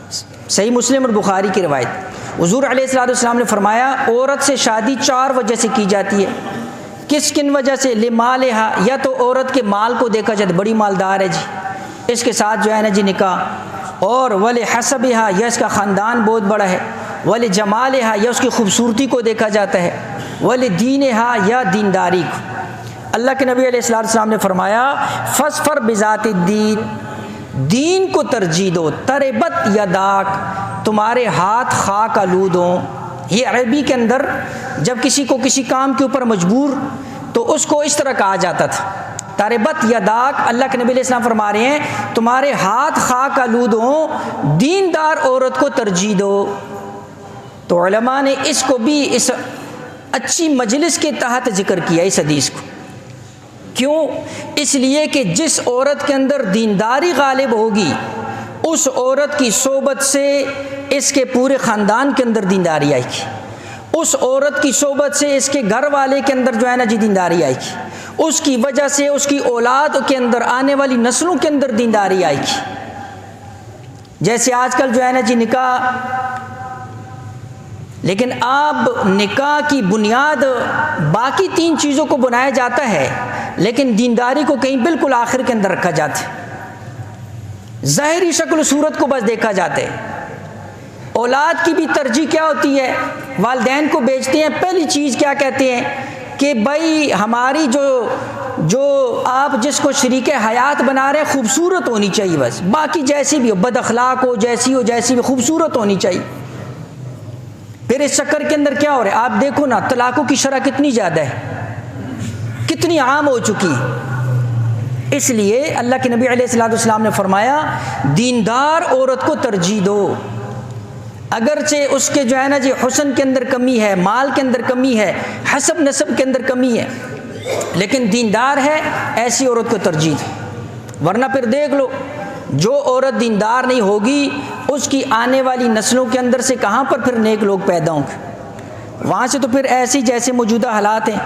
صحیح مسلم اور بخاری کی روایت، حضور علیہ الصلوۃ والسلام نے فرمایا عورت سے شادی 4 وجہ سے کی جاتی ہے۔ کن وجہ سے؟ لمالہا، یا تو عورت کے مال کو دیکھا جائے، بڑی مالدار ہے جی، اس کے ساتھ جو ہے نا جی نکاح، اور ولحسبہا، یا اس کا خاندان بہت بڑا ہے، ولجمالہا، یا اس کی خوبصورتی کو دیکھا جاتا ہے، ولدینہا، یا دینداری کو۔ اللہ کے نبی علیہ الصلوۃ والسلام نے فرمایا فاظفر بذات الدین، دین کو ترجیح دو، تربت یداک، تمہارے ہاتھ خاک آلود ہوں۔ یہ عربی کے اندر جب کسی کو کسی کام کے اوپر مجبور تو اس کو اس طرح کہا جاتا تھا، تربت یداک۔ اللہ کے نبی علیہ السلام فرما رہے ہیں تمہارے ہاتھ خاک آلود ہوں، دیندار عورت کو ترجیح دو۔ تو علماء نے اس کو بھی اس اچھی مجلس کے تحت ذکر کیا اس حدیث کو۔ کیوں؟ اس لیے کہ جس عورت کے اندر دینداری غالب ہوگی اس عورت کی صحبت سے اس کے پورے خاندان کے اندر دینداری آئے گی، اس عورت کی صحبت سے اس کے گھر والے کے اندر جو ہے نا جی دینداری آئے گی، اس کی وجہ سے اس کی اولاد کے اندر آنے والی نسلوں کے اندر دینداری آئے گی۔ جیسے آج کل جو ہے نا جی نکاح، لیکن اب نکاح کی بنیاد باقی 3 چیزوں کو بنایا جاتا ہے، لیکن دینداری کو کہیں بالکل آخر کے اندر رکھا جاتا ہے۔ ظاہری شکل و صورت کو بس دیکھا جاتا ہے۔ اولاد کی بھی ترجیح کیا ہوتی ہے؟ والدین کو بیچتے ہیں، پہلی چیز کیا کہتے ہیں کہ بھائی ہماری جو آپ جس کو شریک حیات بنا رہے ہیں خوبصورت ہونی چاہیے، بس باقی جیسی بھی ہو، بد اخلاق ہو، جیسی بھی خوبصورت ہونی چاہیے۔ پھر اس چکر کے اندر کیا ہو رہا ہے؟ آپ دیکھو نا طلاقوں کی شرح کتنی زیادہ ہے، کتنی عام ہو چکی ہے۔ اس لیے اللہ کے نبی علیہ الصلوۃ والسلام نے فرمایا دیندار عورت کو ترجیح دو، اگرچہ اس کے جو ہے نا جی حسن کے اندر کمی ہے، مال کے اندر کمی ہے، حسب نسب کے اندر کمی ہے، لیکن دیندار ہے، ایسی عورت کو ترجیح دو۔ ورنہ پھر دیکھ لو جو عورت دیندار نہیں ہوگی اس کی آنے والی نسلوں کے اندر سے کہاں پر پھر نیک لوگ پیدا ہوں گے؟ وہاں سے تو پھر ایسی جیسے موجودہ حالات ہیں۔